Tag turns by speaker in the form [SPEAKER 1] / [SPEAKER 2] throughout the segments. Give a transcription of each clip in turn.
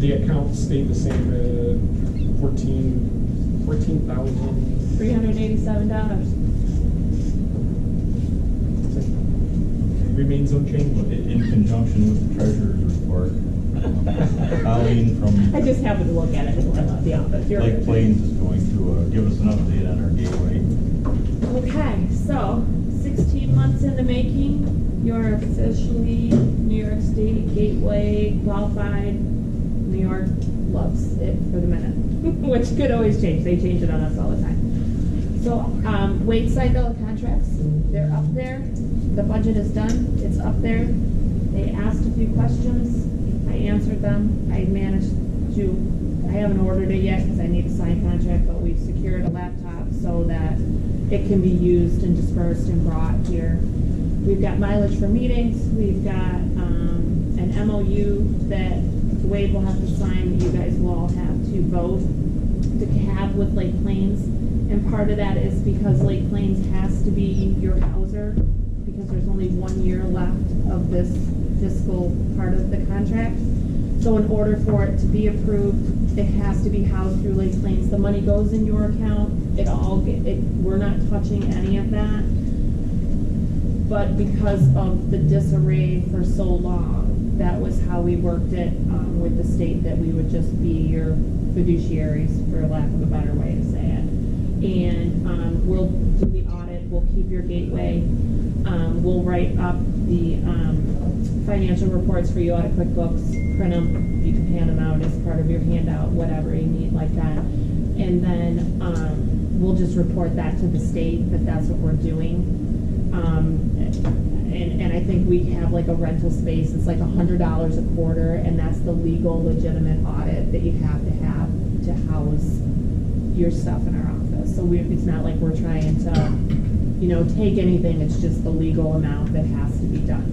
[SPEAKER 1] The accounts stayed the same at $14,387. Remains unchanged.
[SPEAKER 2] In conjunction with the treasurer's report, Colleen from
[SPEAKER 3] I just happened to look at it before I left the office.
[SPEAKER 2] Lake Plains is going to give us an update on our gateway.
[SPEAKER 3] Okay, so 16 months in the making, you're officially New York State Gateway qualified. New York loves it for the minute, which could always change. They change it on us all the time. So, Wade signed all the contracts. They're up there. The budget is done. It's up there. They asked a few questions. I answered them. I managed to, I haven't ordered it yet because I need a signed contract, but we've secured a laptop so that it can be used and dispersed and brought here. We've got mileage for meetings. We've got an MOU that Wade will have to sign, that you guys will all have to vote to have with Lake Plains. And part of that is because Lake Plains has to be your houser, because there's only 1 year left of this fiscal part of the contract. So in order for it to be approved, it has to be housed through Lake Plains. The money goes in your account. We're not touching any of that. But because of the disarray for so long, that was how we worked it with the state, that we would just be your fiduciaries, for lack of a better way to say it. And we'll do the audit. We'll keep your gateway. We'll write up the financial reports for you out of QuickBooks, print them. You can hand them out as part of your handout, whatever you need like that. And then we'll just report that to the state that that's what we're doing. And I think we have like a rental space. It's like $100 a quarter, and that's the legal, legitimate audit that you have to house your stuff in our office. So it's not like we're trying to, take anything. It's just the legal amount that has to be done.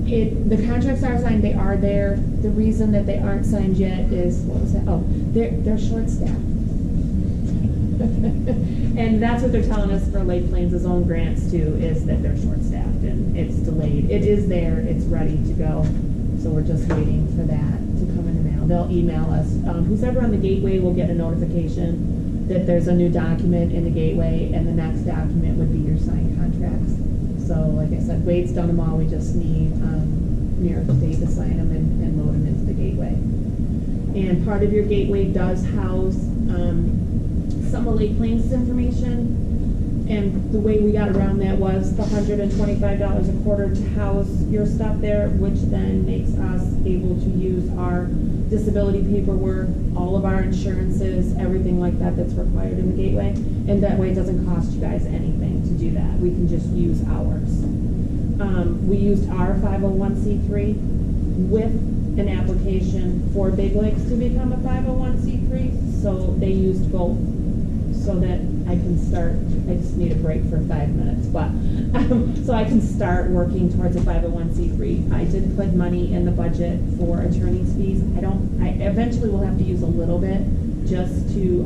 [SPEAKER 3] The contracts are signed. They are there. The reason that they aren't signed yet is, what was that? Oh, they're short-staffed. And that's what they're telling us for Lake Plains' own grants too, is that they're short-staffed and it's delayed. It is there. It's ready to go. So we're just waiting for that to come in the mail. They'll email us. Who's ever on the gateway will get a notification that there's a new document in the gateway, and the next document would be your signed contracts. So like I said, Wade's done them all. We just need New York State to sign them and load them into the gateway. And part of your gateway does house some of Lake Plains' information. And the way we got around that was the $125 a quarter to house your stuff there, which then makes us able to use our disability paperwork, all of our insurances, everything like that that's required in the gateway. And that way it doesn't cost you guys anything to do that. We can just use ours. We used our 501c3 with an application for Big Lakes to become a 501c3, so they used both so that I can start. I just need a break for 5 minutes, but so I can start working towards a 501c3. I did put money in the budget for attorney's fees. I eventually will have to use a little bit just to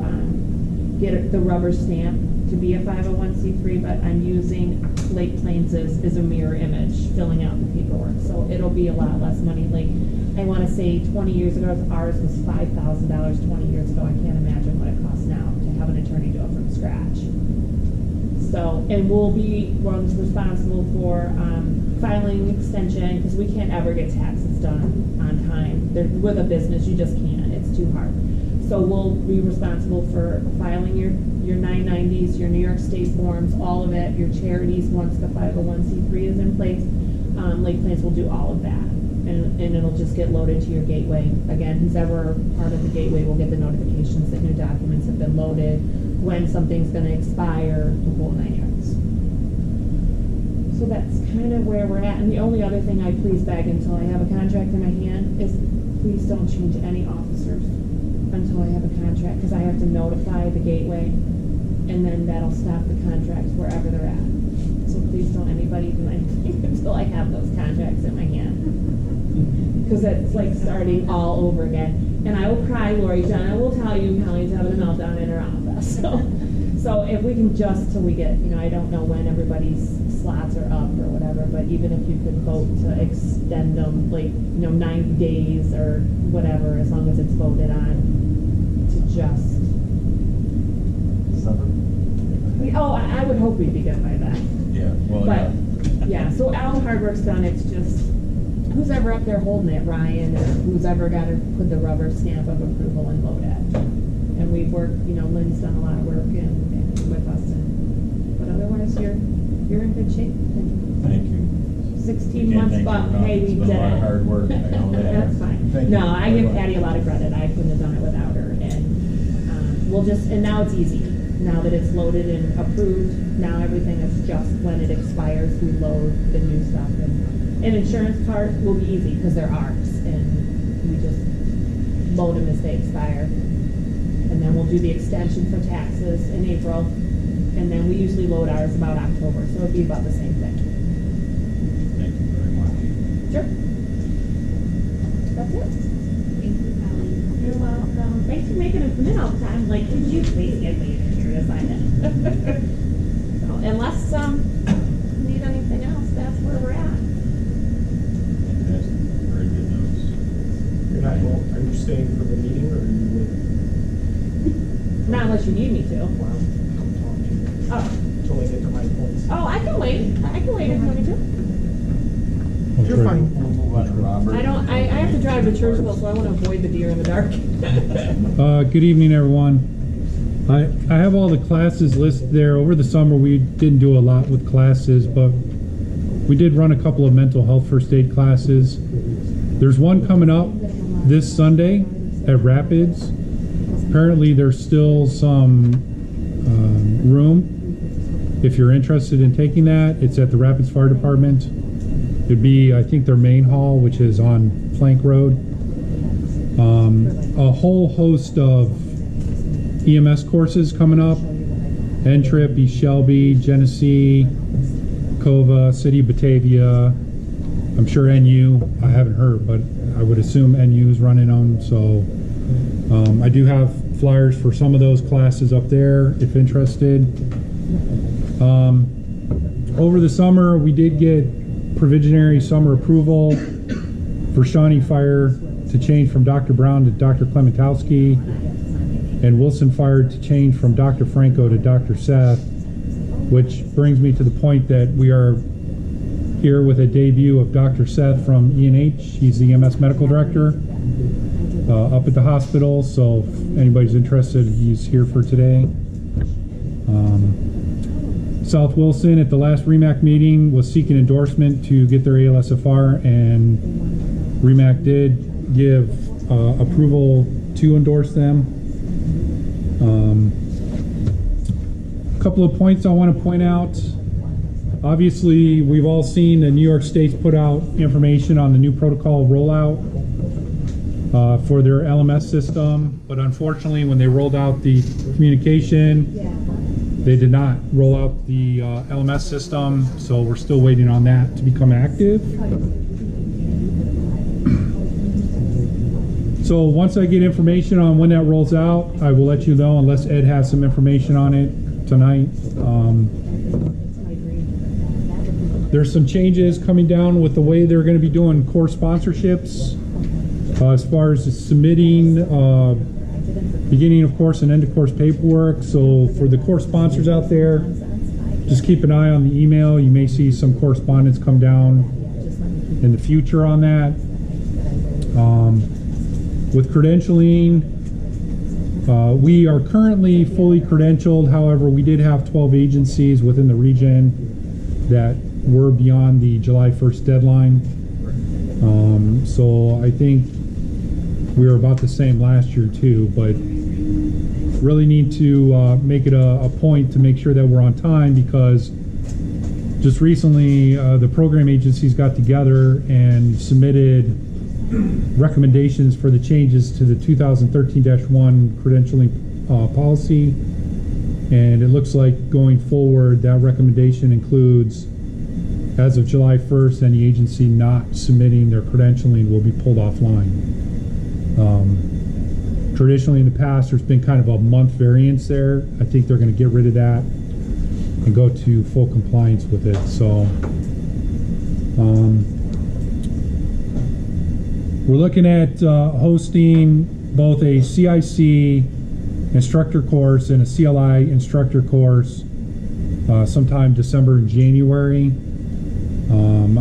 [SPEAKER 3] get the rubber stamp to be a 501c3, but I'm using Lake Plains as a mirror image, filling out the paperwork. So it'll be a lot less money. Like, I want to say 20 years ago, ours was $5,000 20 years ago. I can't imagine what it costs now to have an attorney do it from scratch. So, and we'll be ones responsible for filing extension, because we can't ever get taxes done on time. With a business, you just can't. It's too hard. So we'll be responsible for filing your 990s, your New York State forms, all of it, your charities once the 501c3 is in place. Lake Plains will do all of that. And it'll just get loaded to your gateway. Again, who's ever part of the gateway will get the notifications that new documents have been loaded, when something's going to expire, the whole 9 yards. So that's kind of where we're at. And the only other thing I please beg until I have a contract in my hand is please don't change any officers until I have a contract, because I have to notify the gateway, and then that'll stop the contracts wherever they're at. So please don't anybody do anything until I have those contracts in my hand. Because it's like starting all over again. And I will cry, Lori John, I will tell you, Colleen's having a meltdown in her office. So if we can just till we get, I don't know when everybody's slots are up or whatever, but even if you could vote to extend them, like, 90 days or whatever, as long as it's voted on, to just, I would hope we'd be good by then.
[SPEAKER 2] Yeah, well,
[SPEAKER 3] But,
[SPEAKER 2] yeah.
[SPEAKER 3] yeah, so all the hard work's done, it's just, who's ever up there holding it, Ryan, or who's ever got to put the rubber stamp of approval and vote it. And we've worked, Lynn's done a lot of work and with us, but otherwise, you're in good shape. And
[SPEAKER 2] Thank you.
[SPEAKER 3] 16
[SPEAKER 2] Can't
[SPEAKER 3] months,
[SPEAKER 2] thank
[SPEAKER 3] but
[SPEAKER 2] you enough.
[SPEAKER 3] hey, we
[SPEAKER 2] It's
[SPEAKER 3] did
[SPEAKER 2] been a lot of
[SPEAKER 3] it.
[SPEAKER 2] hard work, I know that.
[SPEAKER 3] That's fine.
[SPEAKER 2] Thank
[SPEAKER 3] No,
[SPEAKER 2] you
[SPEAKER 3] I
[SPEAKER 2] very
[SPEAKER 3] give
[SPEAKER 2] much.
[SPEAKER 3] Patty a lot of credit. I couldn't have done it without her. And and now it's easy. Now that it's loaded and approved, now everything is just when it expires, we load the new stuff. And insurance part will be easy because they're ours. And we just load them as they expire. And then we'll do the extension for taxes in April. And then we usually load ours about October, so it'd be about the same thing.
[SPEAKER 2] Thank you very much.
[SPEAKER 3] Sure. That's it.
[SPEAKER 4] Thank you, Colleen.
[SPEAKER 3] You're welcome. Thanks for making it come in all the time. Like, could you please get me here to sign it? So, unless you need anything else, that's where we're at.
[SPEAKER 2] Fantastic. Very good news.
[SPEAKER 1] You're not going, are you staying for the meeting, or are you with?
[SPEAKER 3] Not unless you need me to.
[SPEAKER 1] Wow, I'll talk to you.
[SPEAKER 3] Oh,
[SPEAKER 1] Till I get to my points.
[SPEAKER 3] I can wait. I can wait if you want me to.
[SPEAKER 1] You're fine.
[SPEAKER 2] We'll move on to Robert.
[SPEAKER 3] I have to drive to Churchville, so I want to avoid the deer in the dark.
[SPEAKER 5] Good evening, everyone. I have all the classes listed there. Over the summer, we didn't do a lot with classes, but we did run a couple of mental health first aid classes. There's one coming up this Sunday at Rapids. Apparently, there's still some room. If you're interested in taking that, it's at the Rapids Fire Department. It'd be, I think, their main hall, which is on Plank Road. A whole host of EMS courses coming up. N-Trip, East Shelby, Genesee, Cova, City of Batavia. I'm sure NU, I haven't heard, but I would assume NU is running them. So I do have flyers for some of those classes up there if interested. Over the summer, we did get provisionary summer approval for Shawnee Fire to change from Dr. Brown to Dr. Klementowski, and Wilson Fire to change from Dr. Franco to Dr. Seth, which brings me to the point that we are here with a debut of Dr. Seth from E&H. He's the EMS medical director up at the hospital, so if anybody's interested, he's here for today. South Wilson at the last REMAC meeting was seeking endorsement to get their ALSFR, and REMAC did give approval to endorse them. A couple of points I want to point out. Obviously, we've all seen that New York State's put out information on the new protocol rollout for their LMS system, but unfortunately, when they rolled out the communication, they did not roll out the LMS system, so we're still waiting on that to become active. So once I get information on when that rolls out, I will let you know, unless Ed has some information on it tonight. There's some changes coming down with the way they're going to be doing course sponsorships as far as submitting beginning of course and end of course paperwork. So for the course sponsors out there, just keep an eye on the email. You may see some correspondence come down in the future on that. With credentialing, we are currently fully credentialed. However, we did have 12 agencies within the region that were beyond the July 1st deadline. So I think we were about the same last year too, but really need to make it a point to make sure that we're on time, because just recently the program agencies got together and submitted recommendations for the changes to the 2013-1 credentialing policy, and it looks like going forward that recommendation includes, as of July 1st, any agency not submitting their credentialing will be pulled offline. Traditionally, in the past, there's been kind of a month variance there. I think they're going to get rid of that and go to full compliance with it. So, we're looking at hosting both a CIC instructor course and a CLI instructor course sometime December and January.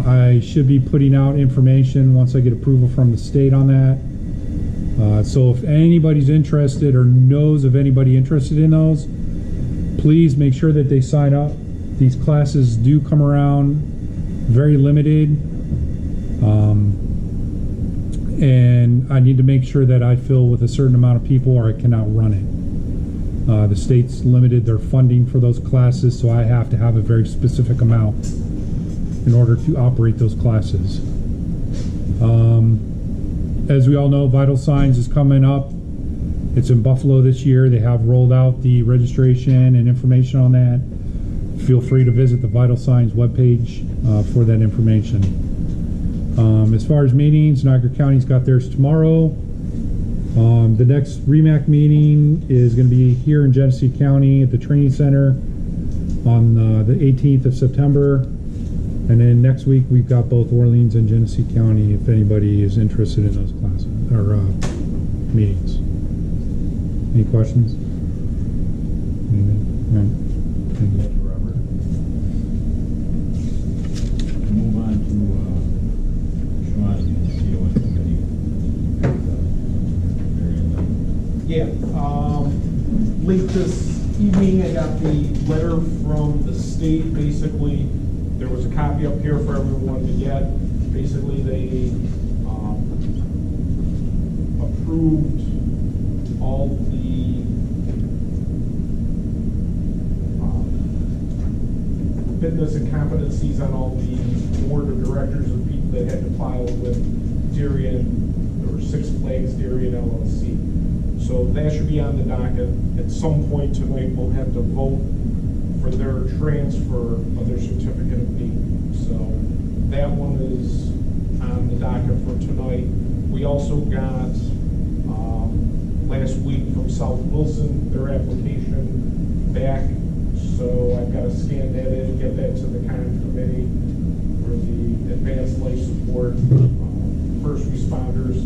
[SPEAKER 5] I should be putting out information once I get approval from the state on that. So if anybody's interested or knows of anybody interested in those, please make sure that they sign up. These classes do come around very limited. And I need to make sure that I fill with a certain amount of people or I cannot run it. The state's limited their funding for those classes, so I have to have a very specific amount in order to operate those classes. As we all know, Vital Signs is coming up. It's in Buffalo this year. They have rolled out the registration and information on that. Feel free to visit the Vital Signs webpage for that information. As far as meetings, Niagara County's got theirs tomorrow. The next REMAC meeting is going to be here in Genesee County at the training center on the 18th of September. And then next week we've got both Orleans and Genesee County if anybody is interested in those classes or meetings. Any questions? Anything? All right. Thank you.
[SPEAKER 2] Thank you, Robert. Move on to Sean, the CON committee.
[SPEAKER 1] Yeah, late this evening, I got the letter from the state. Basically, there was a copy up here for everyone to get. Basically, they approved all the fitness and competencies on all the board of directors of people that had to file with Darien, or Six Flags Darien LLC. So that should be on the docket. At some point tonight, we'll have to vote for their transfer of their certificate of need. So that one is on the docket for tonight. We also got last week from South Wilson their application back. So I've got to scan that in and get that to the CON committee for the advanced life support, first responders.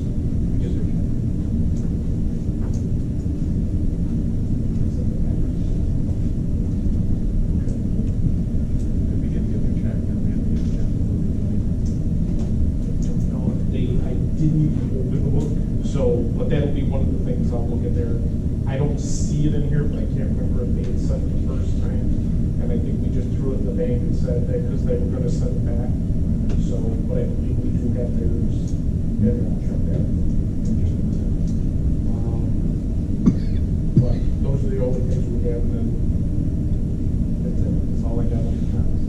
[SPEAKER 1] But that'll be one of the things I'll look at there. I don't see it in here, but I can't remember if they had sent it the first time. And I think we just threw it in the bank and said that because they were going to send it back. So, but I believe we do have theirs. Yeah, I'll check that. But those are the only things we have, and then that's it. That's all I got on the comments.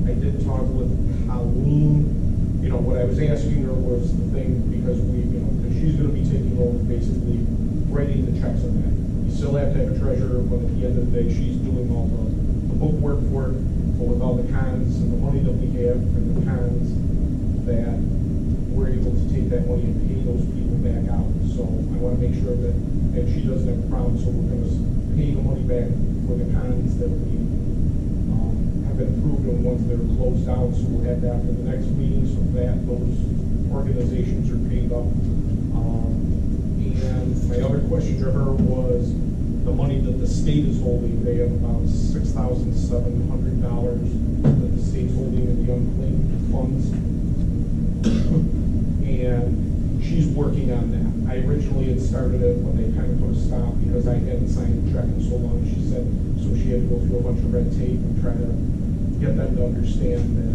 [SPEAKER 1] I did talk with Colleen. You know, what I was asking her was the thing, because because she's going to be taking over basically writing the checks on that. You still have to have a treasurer, but at the end of the day, she's doing all the bookwork for it. But with all the cons and the money that we have and the cons, that we're able to take that money and pay those people back out. So I want to make sure that, and she doesn't have a problem, so we're going to pay the money back for the cons that we have been approved and ones that are closed out. So we'll have that for the next meeting, so that those organizations are paid up. And my other question to her was the money that the state is holding. They have about $6,700 that the state's holding in the unclaimed funds. And she's working on that. I originally had started it when they kind of put a stop because I hadn't signed the check in so long. She said, so she had to go through a bunch of red tape and try to get them to understand that,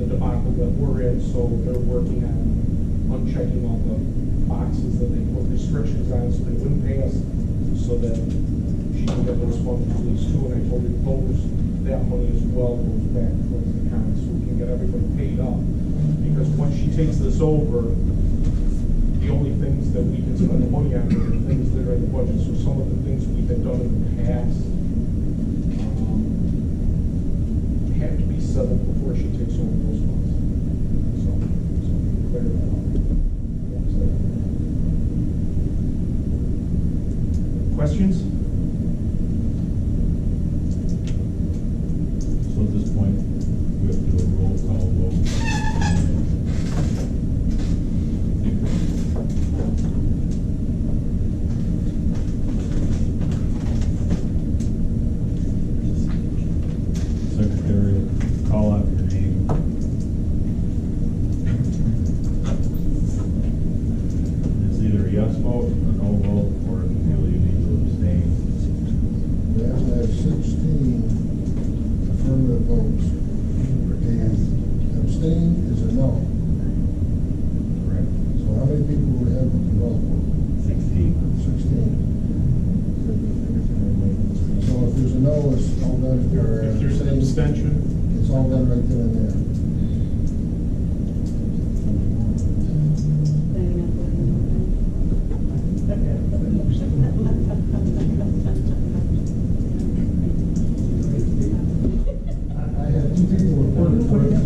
[SPEAKER 1] the debacle that we're in. So they're working on unchecking all the boxes that they put restrictions on so they wouldn't pay us, so that she can get those funds released too. And I told her that money as well goes back towards the county so we can get everybody paid up. Because once she takes this over, the only things that we can spend the money on are the things that are in the budget. So some of the things we had done in the past have to be settled before she takes over those funds. So clear that up. questions?
[SPEAKER 2] So at this point, we have to do a roll call vote. Secretary will call out your name. It's either a yes vote, a no vote, or if you feel you need to abstain.
[SPEAKER 6] We have to have 16 affirmative votes. And abstain is a no.
[SPEAKER 2] Correct.
[SPEAKER 6] So how many people do we have with the no vote? 16. So if there's a no, it's all done.
[SPEAKER 1] If there's an abstention,
[SPEAKER 6] It's all done right then and there. I have two people reporting for you.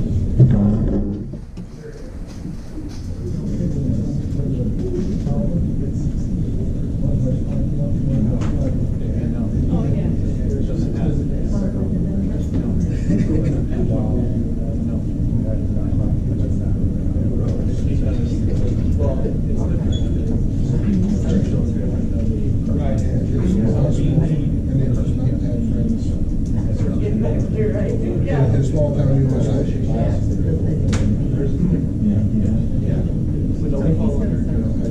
[SPEAKER 3] Oh, yeah.
[SPEAKER 6] In a small town USA. I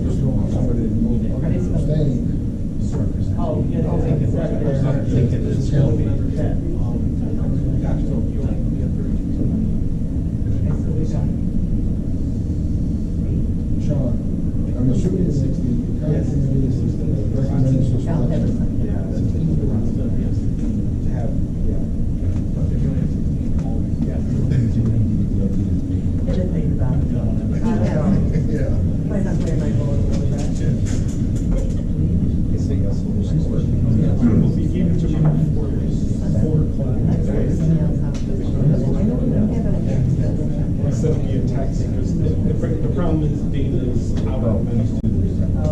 [SPEAKER 6] just don't want somebody to move, abstain. Sean, I'm assuming it's 60.
[SPEAKER 7] Yes.
[SPEAKER 6] Recommends this
[SPEAKER 7] I'll have
[SPEAKER 6] one.
[SPEAKER 7] it.
[SPEAKER 8] Yeah, that's to have, yeah. But if you only have 16 homes, yeah.
[SPEAKER 7] Get a thing about it.
[SPEAKER 6] Yeah.
[SPEAKER 7] Might not play my role a little bit.
[SPEAKER 8] It's a yes.
[SPEAKER 1] we'll be given to me before 4 o'clock.
[SPEAKER 7] Something else
[SPEAKER 1] Instead of being text, because the problem is Dana is out of mental. The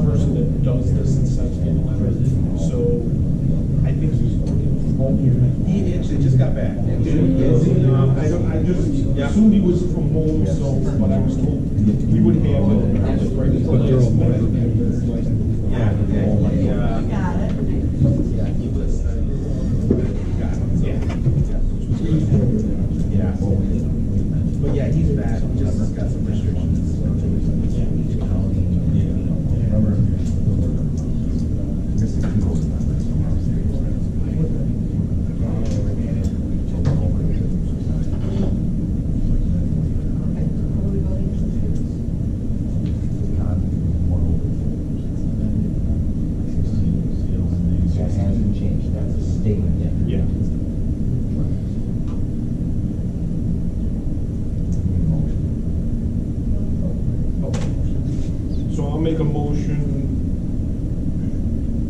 [SPEAKER 1] person that does this and sends me the letter. So I think
[SPEAKER 8] He actually just got back.
[SPEAKER 1] I just assumed he was from home, so, but I was told he would have it.
[SPEAKER 5] But they're all
[SPEAKER 8] Yeah, yeah.
[SPEAKER 7] Got it.
[SPEAKER 8] Yeah, he was, got it, yeah. But yeah, he's back, just got some restrictions.
[SPEAKER 7] What are we voting?
[SPEAKER 9] That hasn't changed, that's a statement.
[SPEAKER 1] Yeah. So I'll make a motion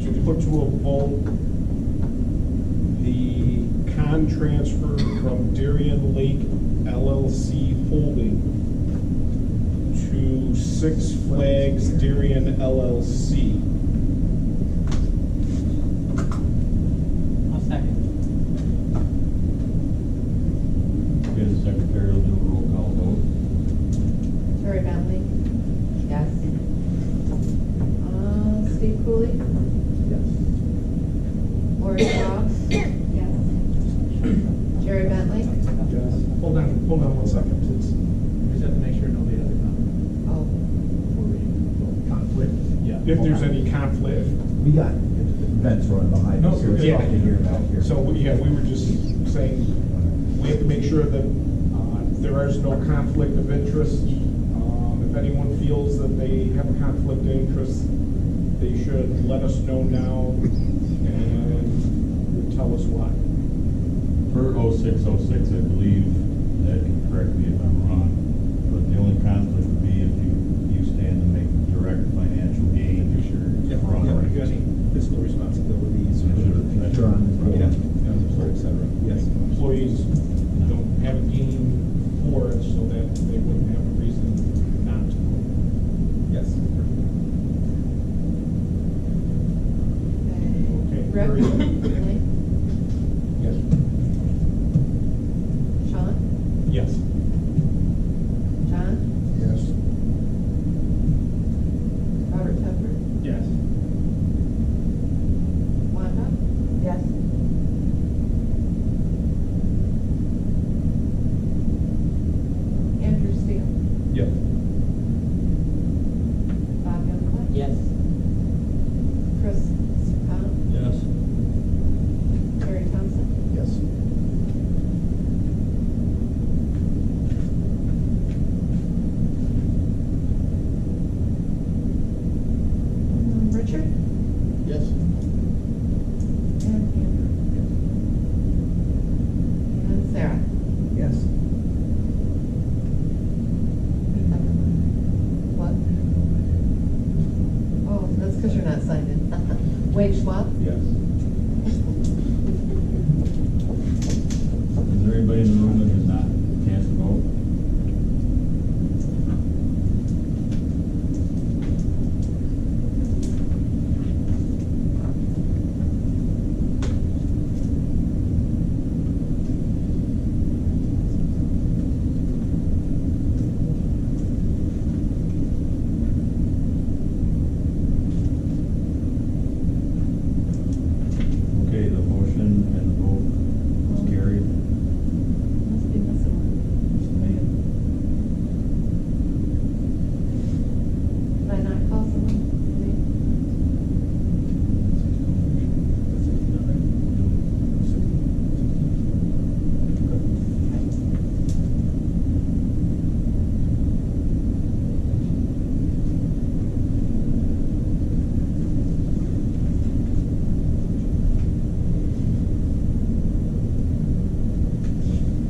[SPEAKER 1] to put to a vote the con transfer from Darien Lake LLC Holding to Six Flags Darien LLC.
[SPEAKER 7] I'll second.
[SPEAKER 2] Okay, the secretary will do a roll call vote.
[SPEAKER 3] Terry Bentley? Yes. Steve Cooley?
[SPEAKER 8] Yes.
[SPEAKER 3] Lori Cross? Yes. Jerry Bentley?
[SPEAKER 1] Hold on 1 second, please.
[SPEAKER 8] We just have to make sure nobody has a comment
[SPEAKER 3] Oh.
[SPEAKER 8] before we vote. Conflict? Yeah.
[SPEAKER 1] If there's any conflict.
[SPEAKER 9] We got events running behind us, so it's
[SPEAKER 1] Yeah.
[SPEAKER 9] tough to hear back here.
[SPEAKER 1] So, yeah, we were just saying, we have to make sure that there is no conflict of interest. If anyone feels that they have a conflict of interest, they should let us know now and tell us why.
[SPEAKER 2] Per 0606, I believe, Ed can correct me if I'm wrong, but the only conflict would be if you stand to make direct financial gain.
[SPEAKER 8] Yeah,
[SPEAKER 2] from
[SPEAKER 8] yeah,
[SPEAKER 2] it.
[SPEAKER 8] if you got any fiscal responsibilities or.
[SPEAKER 9] Sure.
[SPEAKER 8] Yeah, et cetera, yes.
[SPEAKER 1] Employees don't have a gain for it, so that they wouldn't have a reason not to.
[SPEAKER 8] Yes.
[SPEAKER 7] Yes. Chris Sircano,
[SPEAKER 2] Yes.
[SPEAKER 7] Terry Thompson,
[SPEAKER 6] Yes.
[SPEAKER 7] Richard,
[SPEAKER 6] Yes.
[SPEAKER 7] and Andrew. And Sarah.
[SPEAKER 8] Yes.
[SPEAKER 7] What? Oh, that's because you're not signed in. Wade Schwab?
[SPEAKER 2] Yes. Is there anybody in the room that has not cast a vote? Okay, the motion and the vote is carried.
[SPEAKER 7] Must be missing one. Did I not call someone?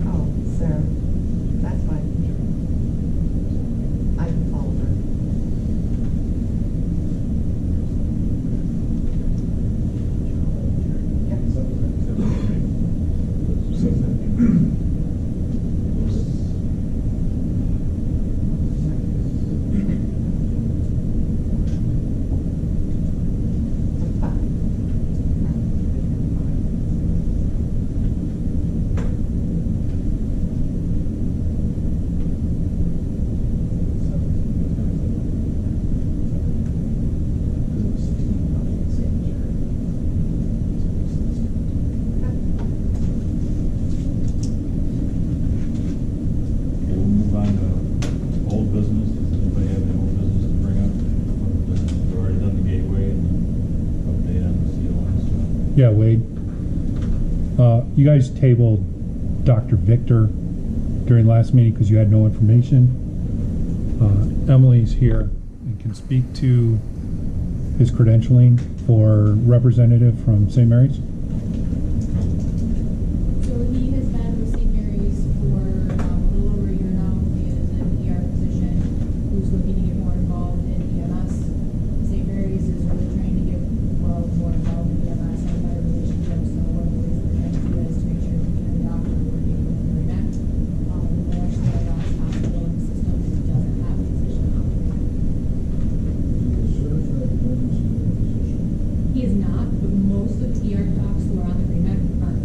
[SPEAKER 7] Oh, Sarah. That's fine. I can follow her.
[SPEAKER 2] Okay, we'll move on to old business. Does anybody have any old business to bring up? We've already done the gateway and update on the COS.
[SPEAKER 5] Yeah, Wade. You guys tabled Dr. Victor during last meeting because you had no information. Emily's here and can speak to his credentialing for representative from St. Mary's.
[SPEAKER 4] So he has been with St. Mary's for a little over a year now. He is an ER physician who's looking to get more involved in EMS. St. Mary's is really trying to get more involved in EMS and better relationships. So one of the ways we're trying to do that is to make sure that the doctor is working with the REMAC. We actually have a hospital in the system that doesn't have a physician on the REMAC.
[SPEAKER 6] Certified emergency physician.
[SPEAKER 4] He is not, but most of the ER docs who are on the REMAC aren't.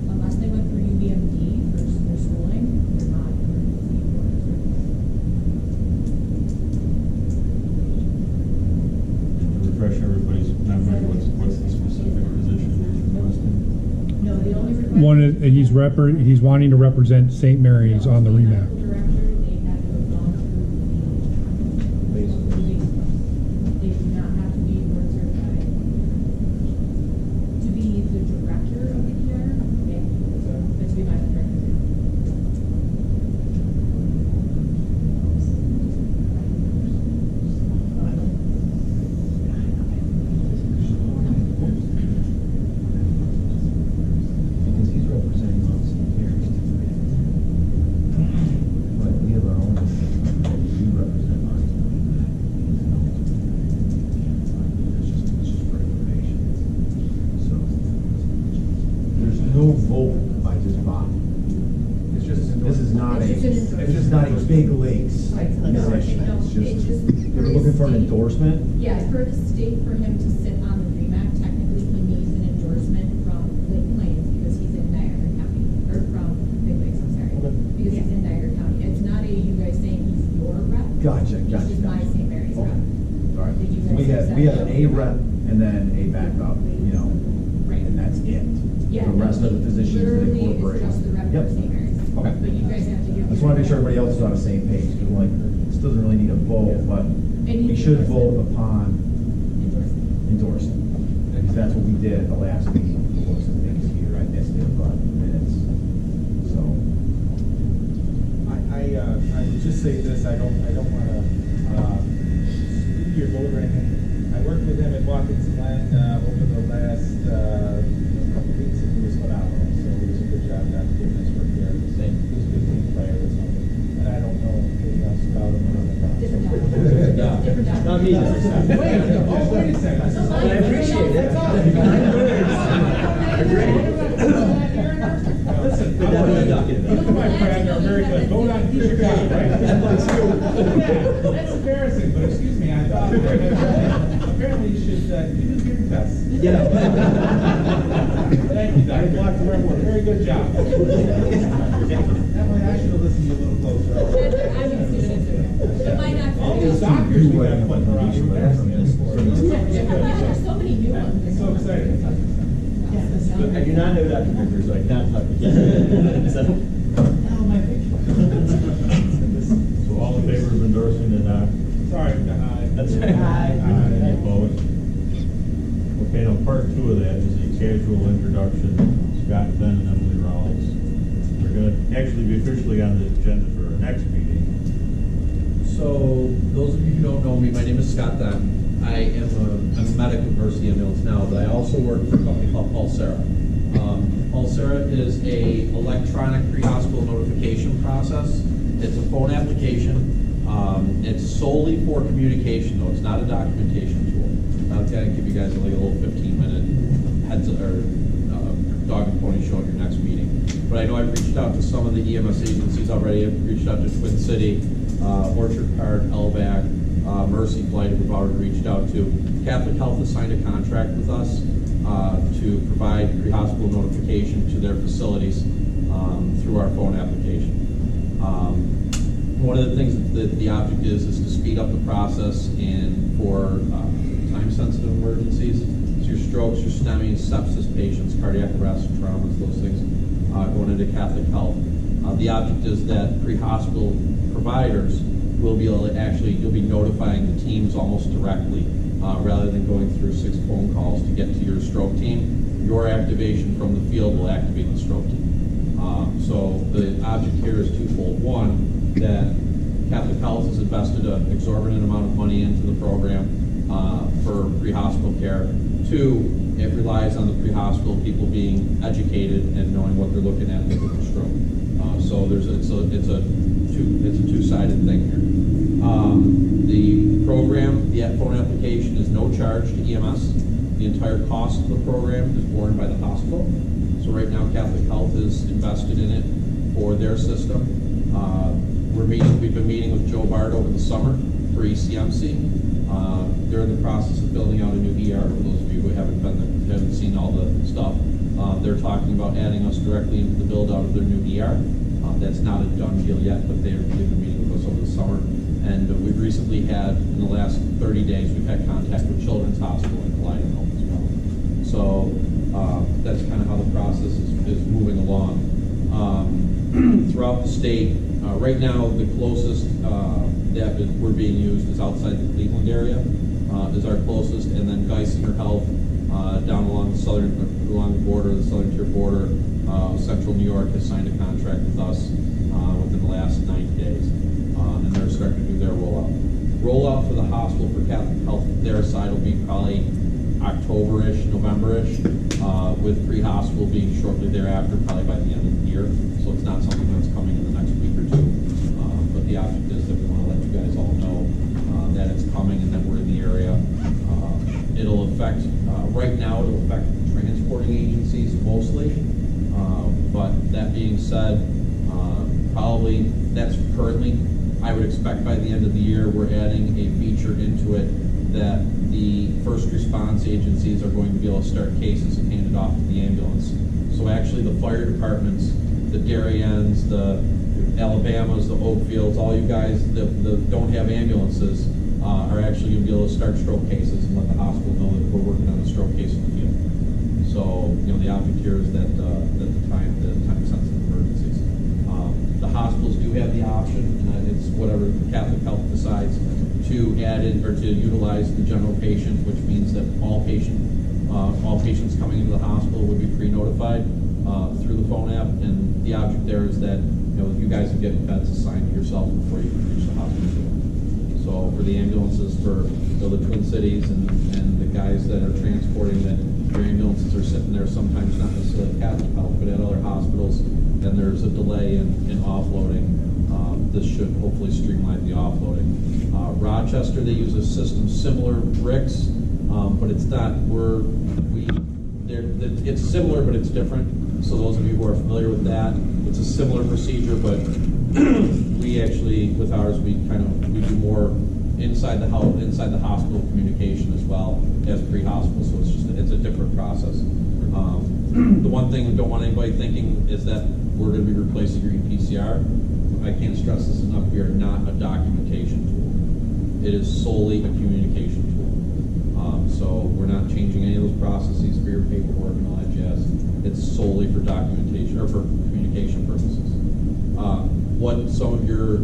[SPEAKER 4] Unless they went through UBMD for their schooling, they're not emergency orders.
[SPEAKER 2] To refresh everybody's memory, what's the specific position you're requesting?
[SPEAKER 4] No, the only request.
[SPEAKER 5] He's wanting to represent St. Mary's on the
[SPEAKER 4] Medical
[SPEAKER 5] REMAC.
[SPEAKER 4] director, they had to have gone through the base. They do not have to be board certified. To be the director of the ER, yeah, but to be medical director.
[SPEAKER 9] Because he's representing Mount St. Mary's tonight. But we have our own, we represent Mount St. Mary's. It's just for information. So, there's no vote by just body. It's just, this is not a,
[SPEAKER 4] It's just an
[SPEAKER 9] it's just not a big leagues
[SPEAKER 7] Right, it's an
[SPEAKER 4] No,
[SPEAKER 9] position.
[SPEAKER 4] no,
[SPEAKER 9] It's
[SPEAKER 4] it's
[SPEAKER 9] just,
[SPEAKER 4] just.
[SPEAKER 9] they're looking for an endorsement.
[SPEAKER 4] Yeah, for the state, for him to sit on the REMAC, technically he needs an endorsement from Lake Plains because he's in Niagara County, or from Big Lakes, I'm sorry.
[SPEAKER 9] Okay.
[SPEAKER 4] Because he's in Niagara County. It's not a, you guys saying he's your rep.
[SPEAKER 9] Gotcha,
[SPEAKER 4] He's
[SPEAKER 9] gotcha,
[SPEAKER 4] just my
[SPEAKER 9] gotcha.
[SPEAKER 4] St. Mary's rep.
[SPEAKER 9] Okay. All right.
[SPEAKER 4] Did you
[SPEAKER 9] So
[SPEAKER 4] guys
[SPEAKER 9] we have
[SPEAKER 4] accept
[SPEAKER 9] an A
[SPEAKER 4] that?
[SPEAKER 9] rep and then a backup, you know,
[SPEAKER 4] Right.
[SPEAKER 9] and that's it.
[SPEAKER 4] Yeah.
[SPEAKER 9] The rest of the positions they
[SPEAKER 4] Literally,
[SPEAKER 9] incorporate.
[SPEAKER 4] it's just the rep
[SPEAKER 9] Yep.
[SPEAKER 4] for St. Mary's.
[SPEAKER 9] Okay.
[SPEAKER 4] But you guys have to give.
[SPEAKER 9] I just want to make sure everybody else is on the same page, because like, this doesn't really need a vote, but
[SPEAKER 4] And
[SPEAKER 9] we
[SPEAKER 4] he
[SPEAKER 9] should vote upon
[SPEAKER 4] Endorsement.
[SPEAKER 9] endorsing. Because that's what we did at the last meeting, was some things here, I missed it, but minutes, so.
[SPEAKER 8] I would just say this, I don't wanna, skew your vote or anything. I worked with him at Watkins Glen, over the last, couple of weeks, and he was phenomenal, so it was a good job, not giving us work there. He was a good team player or something, and I don't know anything else about him.
[SPEAKER 4] Different job.
[SPEAKER 8] Yeah.
[SPEAKER 4] Different job.
[SPEAKER 9] Not me, different job.
[SPEAKER 8] Wait a second.
[SPEAKER 4] But I appreciate it.
[SPEAKER 8] Listen, look at my friend, they're very good. Vote on, he's your guy, right? Yeah, that's embarrassing, but excuse me, I thought, apparently you should, you do your best.
[SPEAKER 9] Yeah.
[SPEAKER 8] Thank you, Dr. Block, very good job. That way I should have listened to you a little closer.
[SPEAKER 4] I'm used to it. It might not.
[SPEAKER 8] All these doctors we got putting around, you're asking us for.
[SPEAKER 4] There's so many new ones.
[SPEAKER 8] It's so exciting.
[SPEAKER 9] I do not know Dr. Victor, so I cannot talk.
[SPEAKER 8] Oh, my picture.
[SPEAKER 2] So all in favor of endorsing the doc?
[SPEAKER 8] Sorry,
[SPEAKER 9] That's right.
[SPEAKER 2] Any opposed? Okay, now part two of that is a casual introduction, Scott Fenn and Emily Rawls. We're gonna actually be officially on the agenda for our next meeting.
[SPEAKER 10] So, those of you who don't know me, my name is Scott Dunn. I'm a medical nurse in the ambulance now, but I also work for a company called Pulsera. Pulsera is a electronic pre-hospital notification process. It's a phone application. It's solely for communication, though. It's not a documentation tool. I'll kind of give you guys like a little 15-minute heads or dog and pony show at your next meeting. But I know I've reached out to some of the EMS agencies already. I've reached out to Twin City, Orchard Park, LVAC, Mercy Flight, we've already reached out to. Catholic Health has signed a contract with us to provide pre-hospital notification to their facilities through our phone application. One of the things that the object is to speed up the process and for time-sensitive emergencies. So your strokes, your STEMIs, sepsis patients, cardiac arrest, traumas, those things going into Catholic Health. The object is that pre-hospital providers will be able to you'll be notifying the teams almost directly, rather than going through 6 phone calls to get to your stroke team. Your activation from the field will activate the stroke team. So the object here is twofold. One, that Catholic Health has invested an exorbitant amount of money into the program for pre-hospital care. 2, it relies on the pre-hospital people being educated and knowing what they're looking at with a stroke. So it's a two-sided thing here. The program, the phone application, is no charge to EMS. The entire cost of the program is borne by the hospital. So right now, Catholic Health is invested in it for their system. We've been meeting with Joe Bard over the summer for ECMC. They're in the process of building out a new ER. For those of you who haven't seen all the stuff, they're talking about adding us directly into the build out of their new ER. That's not a done deal yet, but they've been meeting with us over the summer. And we've recently had, in the last 30 days, we've had contact with Children's Hospital and Colliding Health as well. So that's kind of how the process is moving along. Throughout the state, right now, the closest that we're being used is outside the Cleveland area, is our closest, and then Geisinger Health down along the southern tier border, Central New York has signed a contract with us within the last 90 days, and they're starting to do their rollout. Rollout for the hospital for Catholic Health, their side will be probably October-ish, November-ish, with pre-hospital being shortly thereafter, probably by the end of the year. So it's not something that's coming in the next week or two. But the object is that we want to let you guys all know that it's coming and that we're in the area. It'll affect, right now, it'll affect transporting agencies mostly. But that being said, probably that's currently, I would expect by the end of the year, we're adding a feature into it that the first response agencies are going to be able to start cases and hand it off to the ambulance. So actually the fire departments, the Dariens, the Alabamas, the Oakfields, all you guys that don't have ambulances are actually going to be able to start stroke cases and let the hospital know that we're working on a stroke case in the field. So, the object here is that the time-sensitive emergencies. The hospitals do have the option, and it's whatever Catholic Health decides, to add in, or to utilize the general patient, which means that all patients coming into the hospital would be pre-notified through the phone app, and the object there is that, you guys would get beds assigned to yourself before you can reach the hospital. So for the ambulances, for the Twin Cities and the guys that are transporting, that their ambulances are sitting there sometimes not necessarily at Catholic Health, but at other hospitals, and there's a delay in offloading. This should hopefully streamline the offloading. Rochester, they use a system similar to Bricks, but it's not, it's similar, but it's different. So those of you who are familiar with that, it's a similar procedure, but we actually, with ours, we do more inside the hospital communication as well as pre-hospital, so it's a different process. The one thing we don't want anybody thinking is that we're going to be replacing your ePCR. I can't stress this enough, we are not a documentation tool. It is solely a communication tool. So we're not changing any of those processes for your paperwork and all that jazz. It's solely for documentation, or for communication purposes. What some of your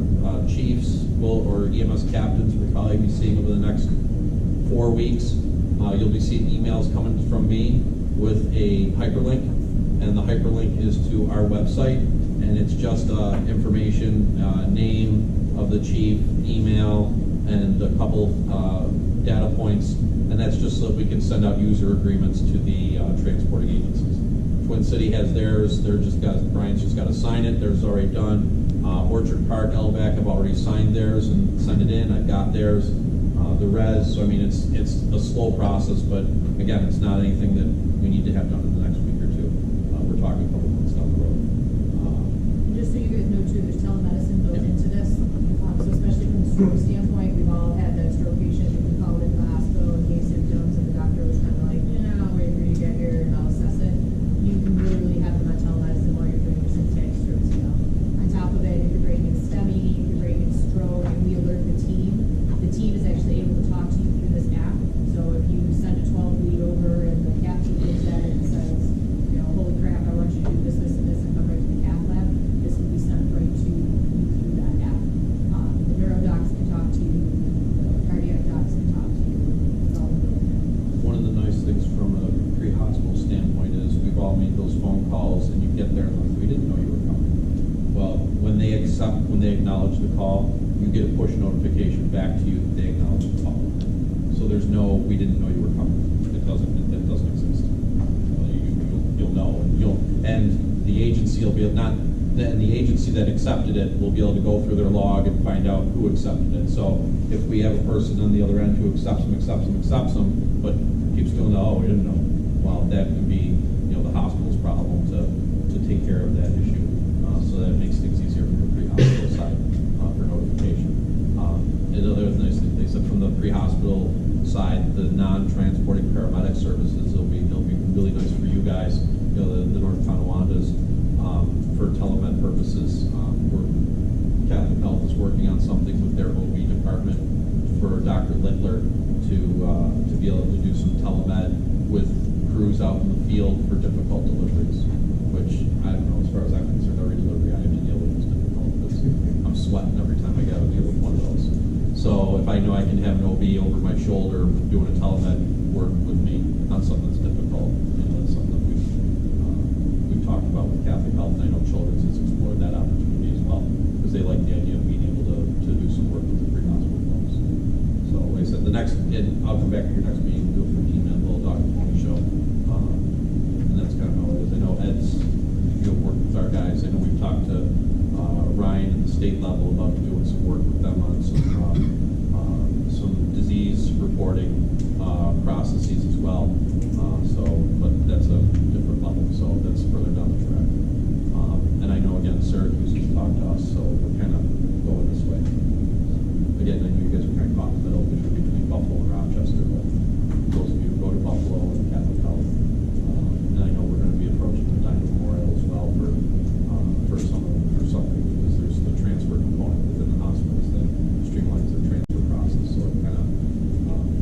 [SPEAKER 10] chiefs or EMS captains will probably be seeing over the next 4 weeks, you'll be seeing emails coming from me with a hyperlink, and the hyperlink is to our website, and it's just information, name of the chief, email, and a couple data points, and that's just so that we can send out user agreements to the transporting agencies. Twin City has theirs. Brian's just got to sign it. Theirs is already done. Orchard Park, LVAC have already signed theirs and sent it in. I've got theirs. The res. So I mean, it's a slow process, but again, it's not anything that we need to have done in the next week or two. We're talking a couple months down the road.
[SPEAKER 4] And just so you guys know too, there's telemedicine built into this. So especially from the stroke standpoint, we've all had that stroke patient who we called into the hospital and gave symptoms, and the doctor was kind of like, I'll wait for you to get here and I'll assess it. You can literally have them on telemedicine while you're doing your symptomatic stroke scale. On top of it, if you're bringing STEMI, if you're bringing stroke, and we alert the team is actually able to talk to you through this app. So if you send a 12 lead over and the captain looks at it and says, holy crap, I want you to do this, this, and this, and come right to the cath lab, this will be sent right to you through that app. The neurodocs can talk to you, the cardiac docs can talk to you. It's all built in.
[SPEAKER 10] One of the nice things from a pre-hospital standpoint is we've all made those phone calls, and you get there and like, we didn't know you were coming. Well, when they acknowledge the call, you get a push notification back to you that they acknowledge the call. So there's no, we didn't know you were coming. It doesn't exist. You'll know, and the agency will be the agency that accepted it will be able to go through their log and find out who accepted it. So if we have a person on the other end who accepts them, but keeps doing we didn't know. Well, that could be, the hospital's problem to take care of that issue. So that makes things easier from the pre-hospital side for notification. And other nice thing, they said from the pre-hospital side, the non-transporting paramedic services, it'll be really nice for you guys, the North Tonawandas, for telemed purposes. Catholic Health is working on something with their OB department for Dr. Littler to be able to do some telemed with crews out in the field for difficult deliveries, which I don't know, as far as I'm concerned, every delivery I have to deal with is difficult because I'm sweating every time I got to deal with one of those. So if I know I can have an OB over my shoulder doing a telemed work with me on something that's difficult, that's something that we've talked about with Catholic Health, and I know Children's has explored that opportunity as well, because they like the idea of being able to do some work with the pre-hospital folks. So like I said, I'll come back to your next meeting, do a 15-minute little Dr. Tony show, and that's kind of how it is. I know Ed's worked with our guys. I know we've talked to Ryan at the state level about doing some work with them on some disease reporting processes as well. But that's a different level, so that's further down the track. And I know, again, Syracuse has talked to us, so we're kind of going this way. Again, I know you guys are kind of caught in the middle between Buffalo and Rochester, but those of you who go to Buffalo and Catholic Health, and I know we're going to be approaching the Diamond Memorial as well for something, because there's the transfer component within the hospitals that streamlines their transfer process. So it kind of,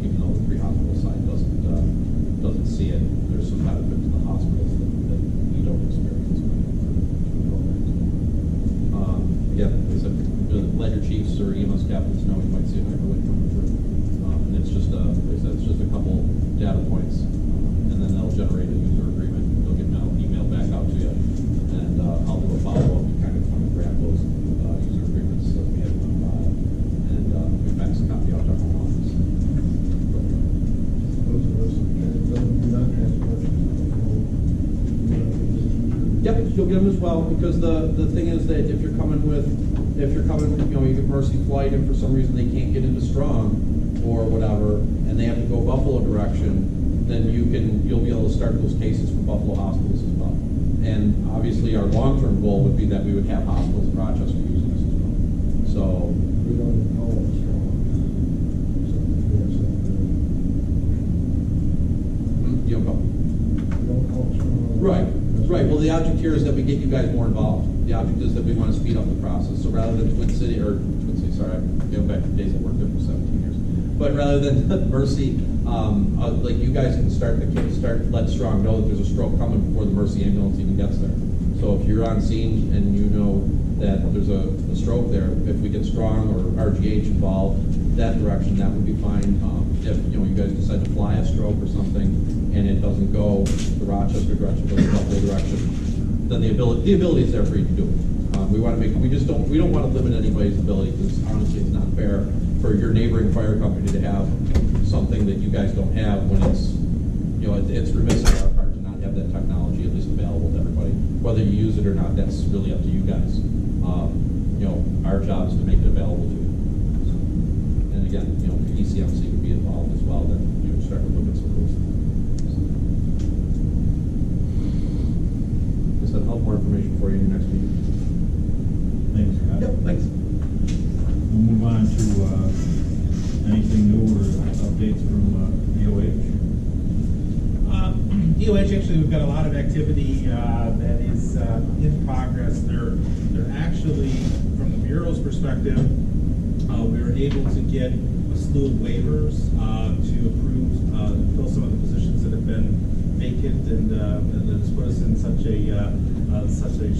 [SPEAKER 10] even though the pre-hospital side doesn't see it, there's some benefit to the hospitals that we don't experience. Again, as I said, let your chiefs or EMS captains know you might see a hyperlink coming through. you'll get them as well, because the thing is that if you're coming, you know, you get Mercy Flight, and for some reason they can't get into Strong or whatever, and they have to go Buffalo direction, then you'll be able to start those cases for Buffalo hospitals as well. And obviously, our long-term goal would be that we would have hospitals in Rochester using this as well. So,
[SPEAKER 6] We don't call it strong.
[SPEAKER 10] you know,
[SPEAKER 6] We don't call it strong.
[SPEAKER 10] right. Well, the object here is that we get you guys more involved. The object is that we want to speed up the process. So rather than Twin City, sorry, I'm going back to days I worked there for 17 years. But rather than Mercy, like you guys can let Strong know that there's a stroke coming before the Mercy ambulance even gets there. So if you're on scene and you know that there's a stroke there, if we get Strong or RGH involved, that direction, that would be fine. If you guys decide to fly a stroke or something and it doesn't go the Rochester direction, but the Buffalo direction, then the ability is there for you to do it. We don't want to limit anybody's ability, because honestly, it's not fair for your neighboring fire company to have something that you guys don't have when it's remiss on our part to not have that technology at least available to everybody. Whether you use it or not, that's really up to you guys. Our job is to make it available to you. And again, the ECMC would be involved as well, then start to look at some of those things. Just I'll have more information for you in your next meeting.
[SPEAKER 2] Thanks, Scott.
[SPEAKER 10] Yep, thanks.
[SPEAKER 2] We'll move on to anything new or updates from DOH.
[SPEAKER 8] DOH, actually, we've got a lot of activity that is in progress. They're actually, from the Bureau's perspective, we were able to get a slew of waivers to approve, fill some of the positions that have been vacant, and that has put us in such a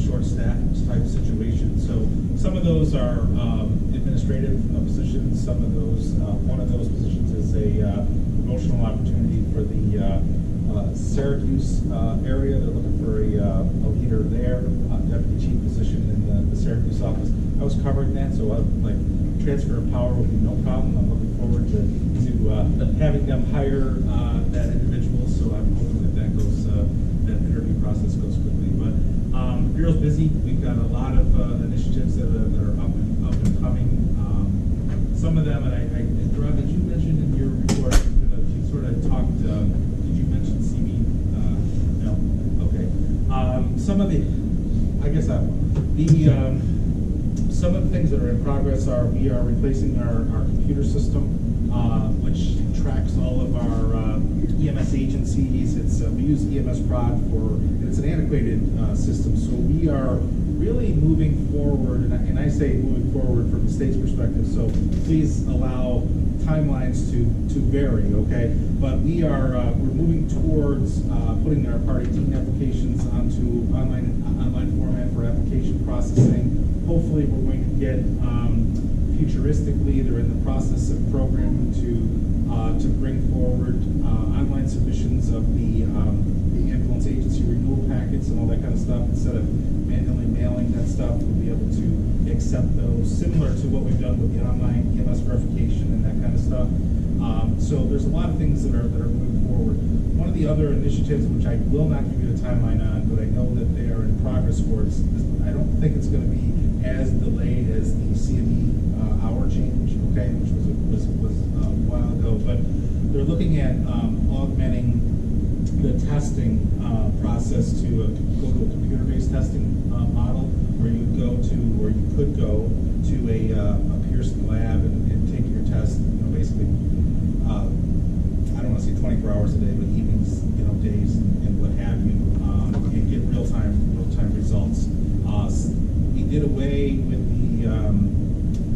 [SPEAKER 8] short staff type situation. So some of those are administrative positions. Some of those, one of those positions is a promotional opportunity for the Syracuse area. They're looking for a leader there, deputy chief position in the Syracuse office. I was covering that, so transfer of power will be no problem. I'm looking forward to having them hire that individual. So I'm hoping that that interview process goes quickly. But the Bureau's busy. We've got a lot of initiatives that are up and coming. Some of them, and Rob, did you mention in your report, you sort of talked, did you mention CB? No? Okay. Some of the, some of the things that are in progress are, we are replacing our computer system, which tracks all of our EMS agencies. We use EMS Prod it's an antiquated system, so we are really moving forward, and I say moving forward from the state's perspective, so please allow timelines to vary, okay? But we're moving towards putting our Part 18 applications onto online format for application processing. Hopefully, we're going to get futuristically, they're in the process of programming to bring forward online submissions of the ambulance agency renewal packets and all that kind of stuff. Instead of manually mailing that stuff, we'll be able to accept those, similar to what we've done with the online EMS verification and that kind of stuff. So there's a lot of things that are moving forward. One of the other initiatives, which I will not give you a timeline on, but I know that they are in progress for, I don't think it's going to be as delayed as the CME hour change, okay, which was a while ago. But they're looking at augmenting the testing process to go to a computer-based testing model, where you could go to a Pearson lab and take your test, basically, I don't want to say 24 hours a day, but evenings, days, and what have you, and get real-time results. We did away with the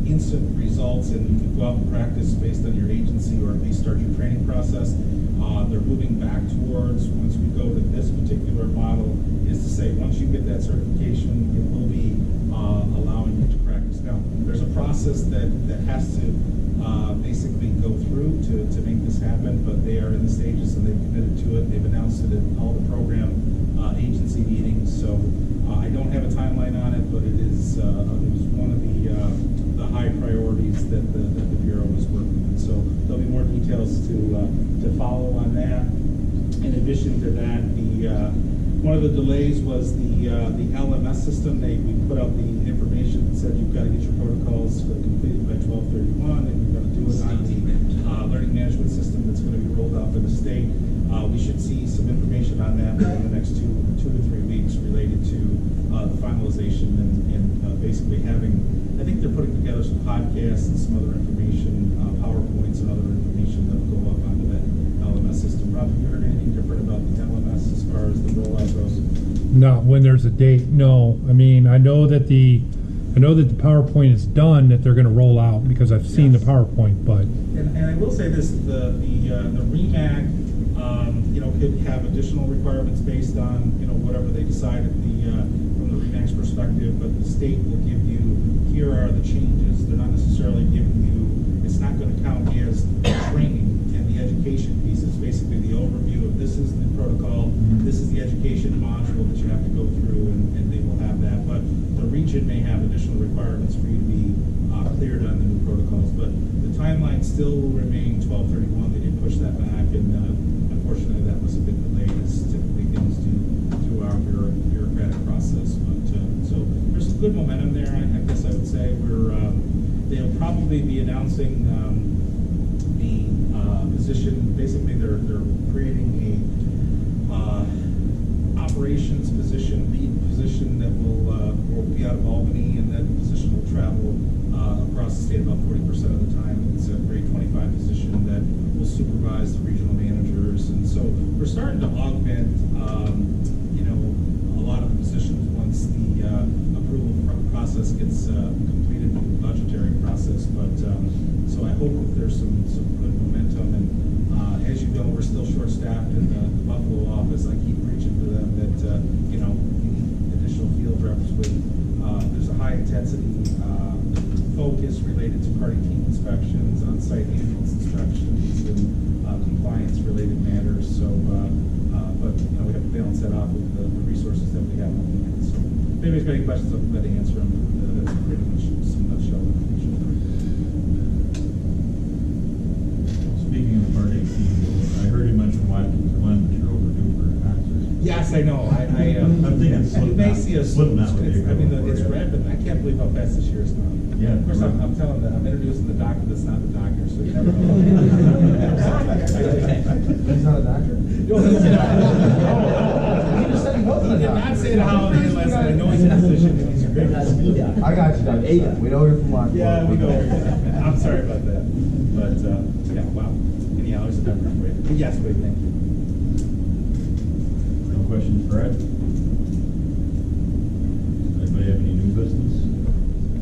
[SPEAKER 8] instant results, and you could go out and practice based on your agency, or at least start your training process. They're moving back towards, once we go to this particular model, is to say, once you get that certification, it will be allowing you to practice. Now, there's a process that has to basically go through to make this happen, but they are in the stages and they've committed to it. They've announced it at all the program agency meetings, so I don't have a timeline on it, but it was one of the high priorities that the Bureau was working on. So there'll be more details to follow on that. In addition to that, One of the delays was the LMS system. We put out the information that said you've got to get your protocols completed by 12/31, and you're going to do it on the learning management system that's going to be rolled out by the state. We should see some information on that within the next two to 3 weeks related to the finalization and basically having, I think they're putting together some podcasts and some other information, PowerPoints and other information that will go up onto that LMS system. Rob, have you heard anything different about the LMS as far as the rollout goes?
[SPEAKER 5] Not when there's a date, no. I mean, I know that the PowerPoint is done, that they're gonna roll out, because I've seen the PowerPoint, but
[SPEAKER 8] And I will say this, the REMAC, could have additional requirements based on, whatever they decide from the REMAC's perspective, but the state will give you, here are the changes. They're not necessarily giving you, it's not gonna count as training, and the education piece is basically the overview of this is the protocol, this is the education module that you have to go through, and they will have that. But the region may have additional requirements for you to be cleared on the new protocols, but the timeline still will remain 12/31. They did push that back, and unfortunately that was a bit delayed, as typically things do through our bureaucratic process. But so there's some good momentum there. I guess I would say they'll probably be announcing the position. Basically, they're creating a operations position, lead position that will be out of Albany, and that position will travel across the state about 40% of the time. It's a grade 25 position that will supervise the regional managers, and so we're starting to augment, a lot of the positions once the approval process gets completed with the budgetary process. But so I hope that there's some good momentum, and as you know, we're still short-staffed in the Buffalo office. I keep preaching to them that we need additional field reps with. There's a high-intensity focus related to party team inspections, on-site ambulance inspections, and compliance-related matters. So, but we have to balance that off with the resources that we have on hand. So, if anybody's got any questions, I'm glad to answer them. That's pretty much some nutshell information.
[SPEAKER 2] Speaking of Part 18, I heard you mention Glenn, that you're overdue for a concert.
[SPEAKER 8] Yes, I know.
[SPEAKER 2] I'm thinking
[SPEAKER 8] You may see us.
[SPEAKER 2] Slipknot would be a good one for
[SPEAKER 8] It's
[SPEAKER 2] you.
[SPEAKER 8] rapid. I can't believe how fast this year is now.
[SPEAKER 2] Yeah.
[SPEAKER 8] Of course, I'm telling them, I'm introducing the doctor that's not the doctor, so you never know.
[SPEAKER 9] He's not a doctor?
[SPEAKER 8] No, he's not.
[SPEAKER 9] He just said he wasn't a
[SPEAKER 8] He did
[SPEAKER 9] doctor.
[SPEAKER 8] not say the holiday last night. I know he's in a position. He's a great physician.
[SPEAKER 9] I got you, Doc. Ada, we know you're from Lockport.
[SPEAKER 8] Yeah, we know. I'm sorry about that. But, yeah, wow. Anyhow, it's a different way. But yes, wait, thank you.
[SPEAKER 2] No questions for Ed? Anybody have any new business?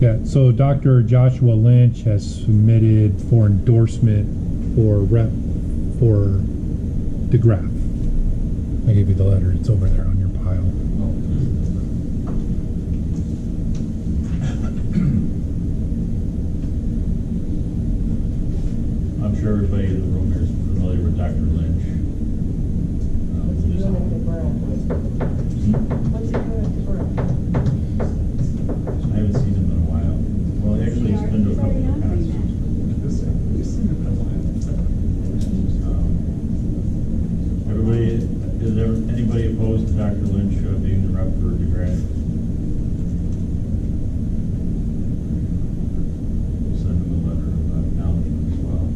[SPEAKER 5] yeah. So Dr. Joshua Lynch has submitted for endorsement for rep for DeGraff. I gave you the letter. It's over there on your pile.
[SPEAKER 2] I'm sure everybody in the room here is familiar with Dr. Lynch.
[SPEAKER 7] What's he doing at the borough? What's he doing at the borough?
[SPEAKER 2] I haven't seen him in a while. Well, actually, he's been to a couple of concerts. Is there anybody opposed to Dr. Lynch being the rep for DeGraff? We'll send him a letter of acknowledgement as well.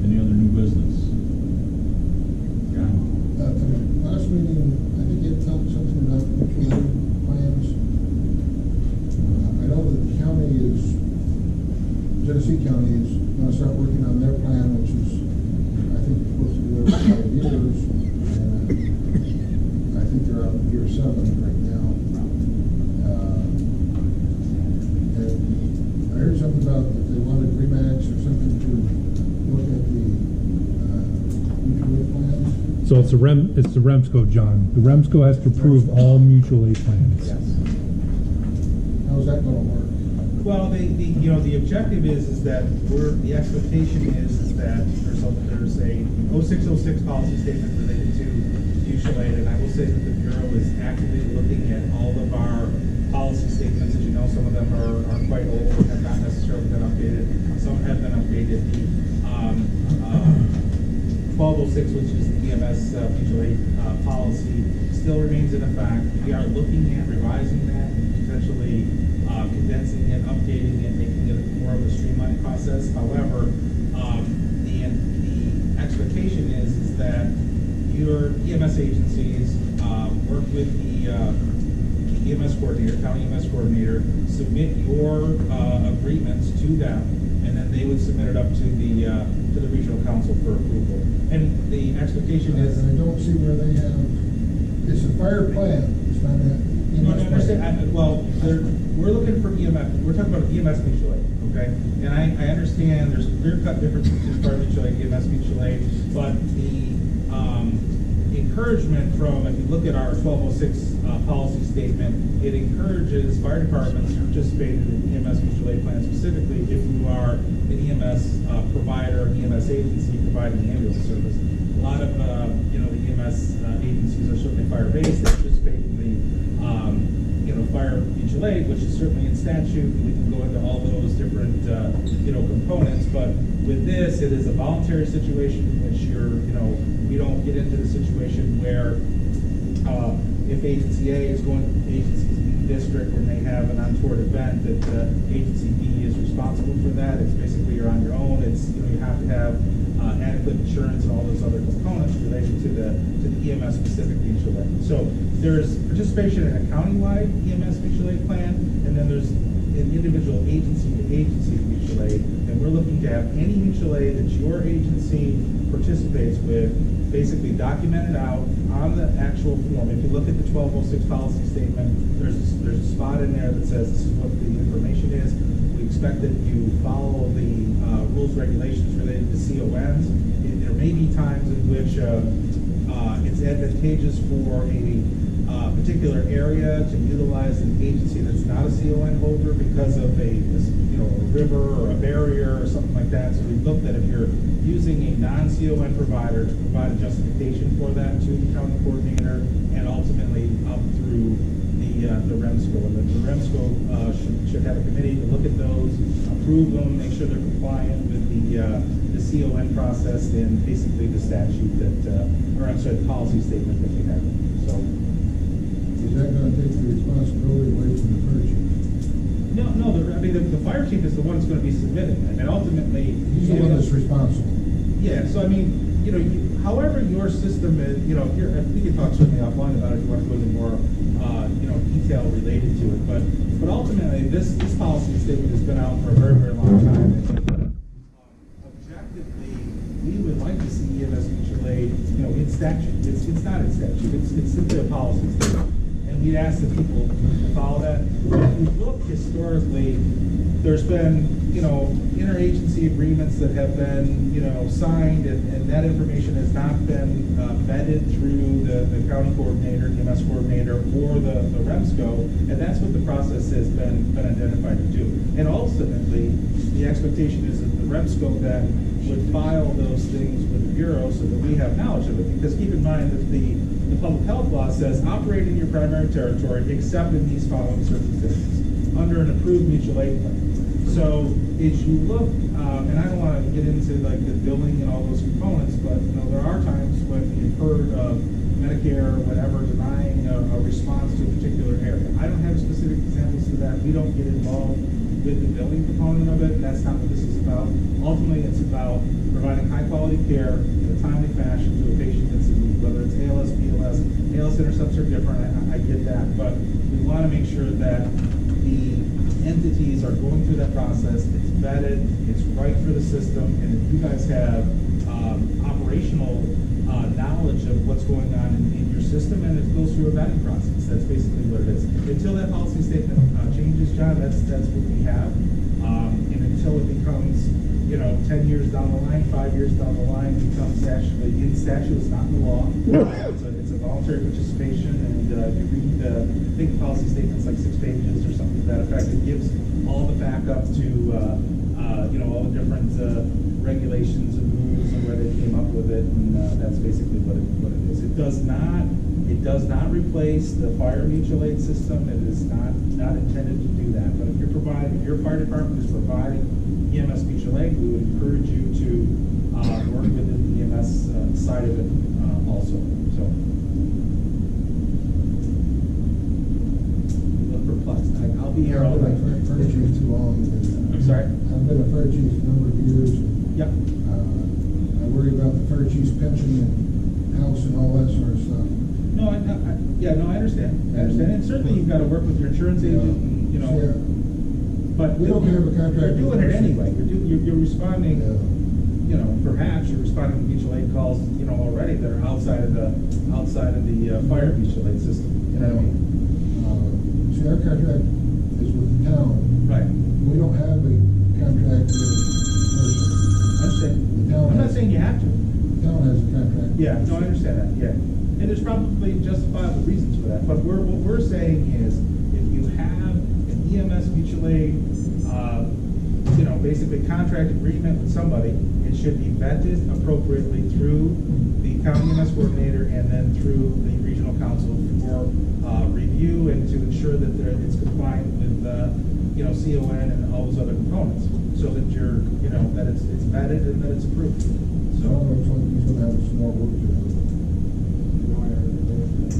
[SPEAKER 2] Any other new business? John?
[SPEAKER 6] At the last meeting, I think you talked something about mutual aid plans. I know that the county Genesee County is gonna start working on their plan, which is, I think, supposed to do every 5 years. And I think they're on year 7 right now. And I heard something about that they wanted REMAX or something to look at the mutual aid plans.
[SPEAKER 5] So it's the REMSCO, John. The REMSCO has to approve all mutual aid plans.
[SPEAKER 8] Yes.
[SPEAKER 6] How's that gonna work?
[SPEAKER 8] Well, the objective is that the expectation is that there's a 0606 policy statement related to mutual aid, and I will say that the Bureau is actively looking at all of our policy statements. As you know, some of them are quite old and have not necessarily been updated. Some have been updated. The 1206 which is the EMS mutual aid policy, still remains in effect. We are looking at revising that, and potentially condensing it, updating it, making it more of a streamlined process. However, the expectation is that your EMS agencies work with the EMS coordinator, county EMS coordinator, submit your agreements to them, and then they would submit it up to the regional council for approval. And the expectation
[SPEAKER 6] And
[SPEAKER 8] is.
[SPEAKER 6] I don't see where they have, it's a fire plan, it's not a.
[SPEAKER 8] No, I understand. Well, we're looking for EMS, we're talking about EMS mutual aid, okay? And I understand there's clear-cut differences between fire mutual aid, EMS mutual aid, but the encouragement from, if you look at our 1206 policy statement, it encourages fire departments to participate in EMS mutual aid plan, specifically if you are an EMS provider, an EMS agency providing ambulance service. A lot of, the EMS agencies are certainly fire-based, they participate in the fire mutual aid, which is certainly in statute. We can go into all those different, components, but with this, it is a voluntary situation in which we don't get into the situation where if agency A is going to agency B district and they have an untoward event, that agency B is responsible for that. It's basically you're on your own. It's, you have to have adequate insurance and all those other components related to the EMS specific mutual aid. So there's participation in a countywide EMS mutual aid plan, and then there's an individual agency to agency mutual aid. And we're looking to have any mutual aid that your agency participates with basically documented out on the actual form. If you look at the 1206 policy statement, there's a spot in there that says this is what the information is. We expect that you follow the rules, regulations related to CONs. There may be times in which it's advantageous for a particular area to utilize an agency that's not a CON holder because of a river or a barrier or something like that. So we've looked at if you're using a non-CON provider to provide a justification for that to the county coordinator and ultimately up through the REMSCO. And the REMSCO should have a committee to look at those, approve them, make sure they're compliant with the CON process and basically the statute the policy statement that we have. So.
[SPEAKER 6] Is that gonna take the responsibility away from the fire chief?
[SPEAKER 8] No, the fire chief is the one that's gonna be submitting it, and ultimately.
[SPEAKER 6] He's the one that's responsible.
[SPEAKER 8] Yeah, so however your system is, here, we can talk certainly offline about it if you want to go into more, detail related to it, but ultimately, this policy statement has been out for a very, very long time. And, objectively, we would like to see EMS mutual aid, in statute. It's not in statute, it's simply a policy statement. And we'd ask that people follow that. If you look historically, there's been, interagency agreements that have been, signed, and that information has not been vetted through the county coordinator, EMS coordinator, or the REMSCO, and that's what the process has been identified to do. And ultimately, the expectation is that the REMSCO then would file those things with the Bureau so that we have knowledge of it, because keep in mind that the public health law says operate in your primary territory except in these following circumstances under an approved mutual aid plan. So as you look, and I don't want to get into like the billing and all those components, but there are times when you've heard of Medicare or whatever denying a response to a particular area. I don't have specific examples to that. We don't get involved with the billing component of it, and that's not what this is about. Ultimately, it's about providing high quality care in a timely fashion to a patient that's in need, whether it's ALS, BLS. ALS intercepts are different, I get that, but we want to make sure that the entities are going through that process, it's vetted, it's right for the system, and if you guys have operational knowledge of what's going on in your system, and it goes through a vetting process. That's basically what it is. Until that policy statement changes, John, that's what we have. And until it becomes, 10 years down the line, 5 years down the line, becomes actually in statute, it's not in the law. It's a voluntary participation, and if you read I think the policy statement's like 6 pages or something to that effect. It gives all the backup to all the different regulations and rules and where they came up with it, and that's basically what it is. It does not replace the fire mutual aid system. It is not intended to do that. But if your fire department is providing EMS mutual aid, we would encourage you to work within the EMS side of it, also, so. You look perplexed. I'll be here all
[SPEAKER 6] I've
[SPEAKER 8] night.
[SPEAKER 6] been a fire chief too long.
[SPEAKER 8] I'm sorry?
[SPEAKER 6] I've been a fire chief a number of years.
[SPEAKER 8] Yep.
[SPEAKER 6] I worry about the fire chief's pension and house and all that sort of stuff.
[SPEAKER 8] No, I understand, and certainly you've got to work with your insurance agent, and, you know,
[SPEAKER 6] Yeah.
[SPEAKER 8] but.
[SPEAKER 6] We don't have a contract.
[SPEAKER 8] You're doing it anyway, you're responding,
[SPEAKER 6] Yeah.
[SPEAKER 8] you know, perhaps you're responding to mutual aid calls, you know, already that are outside of the fire mutual aid system, you know what I mean?
[SPEAKER 6] See, our contract is with the town.
[SPEAKER 8] Right.
[SPEAKER 6] We don't have a contract with person.
[SPEAKER 8] Understand.
[SPEAKER 6] The town
[SPEAKER 8] I'm not
[SPEAKER 6] has-
[SPEAKER 8] saying you have to.
[SPEAKER 6] The town has a contract.
[SPEAKER 8] Yeah, no, I understand that, yeah. And there's probably justifiable reasons for that, but what we're saying is, if you have an EMS mutual aid, you know, basically contract agreement with somebody, it should be vetted appropriately through the county EMS coordinator and then through the regional council for, review and to ensure that it's compliant with, you know, CON and all those other components, so that you're, you know, that it's vetted and that it's approved.
[SPEAKER 6] So it looks like he's gonna have some more work to do.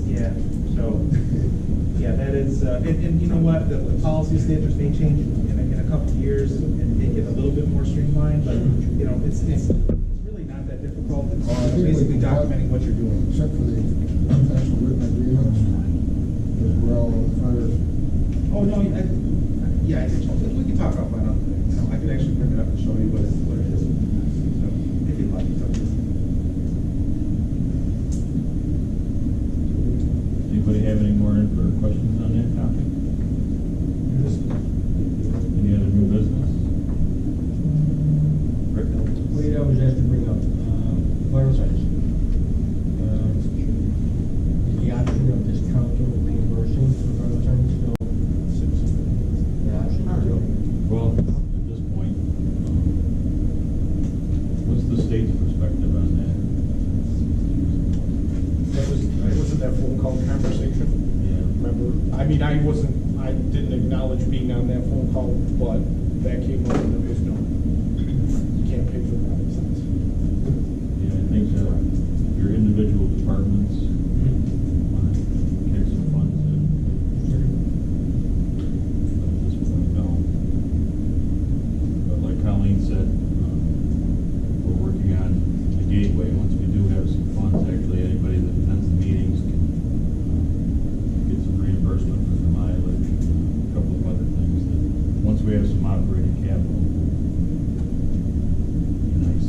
[SPEAKER 8] Yeah, so, yeah, that is, and you know what, the policy standards may change in a couple of years and make it a little bit more streamlined, but, you know, it's really not that difficult. It's basically documenting what you're doing.
[SPEAKER 6] Except for the national written agreements, as well as fire.
[SPEAKER 8] Oh, no, yeah, we can talk about that, you know, I could actually bring it up and show you what it is. So, if you'd like, it's up to you.
[SPEAKER 2] Anybody have any more info or questions on that topic? Any other new business? Rick?
[SPEAKER 11] Wait, I was asked to bring up, vital signs. Is the option of discounting or reimbursing for vital signs still? The option or no?
[SPEAKER 2] Well, at this point, what's the state's perspective on that?
[SPEAKER 1] Wasn't that phone call conversation?
[SPEAKER 2] Yeah.
[SPEAKER 1] Remember, I mean, I didn't acknowledge being on that phone call, but that came up and there was no, you can't pay for that sense.
[SPEAKER 2] Yeah, I think your individual departments want to kick some funds in. But at this point, no. But like Colleen said, we're working on the gateway. Once we do have some funds, actually, anybody that attends the meetings can get some reimbursement for the mileage, a couple of other things that, once we have some operating capital, be nice.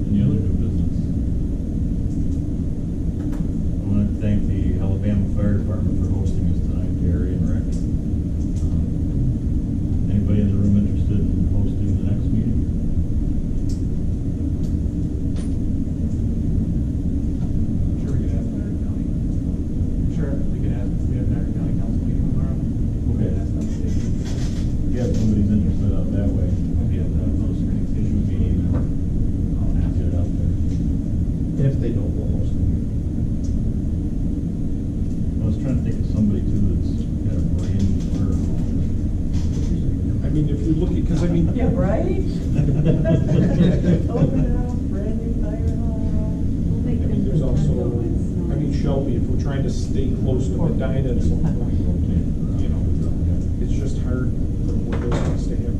[SPEAKER 2] Any other new business? I want to thank the Alabama Fire Department for hosting us tonight, Gary and Rick. Anybody in the room interested in hosting the next meeting?
[SPEAKER 12] Sure, we could ask Dyer County. Sure, we could ask, we have Dyer County Council meeting tomorrow.
[SPEAKER 2] Okay.
[SPEAKER 12] Ask them if they can.
[SPEAKER 2] Yeah, if somebody's interested out that way,
[SPEAKER 12] I'll be at the post issue meeting, I'll ask
[SPEAKER 2] get it out there.
[SPEAKER 11] If they don't, we'll host them.
[SPEAKER 2] I was trying to think of somebody too that's got a brand new fire hall.
[SPEAKER 1] I mean, if you look at, because I mean.
[SPEAKER 7] Yeah, right? Open it up, brand new fire hall.
[SPEAKER 1] I mean, there's also, I mean, Shelby, if we're trying to stay close to Medina at some point, you know, it's just hard for one of those things to have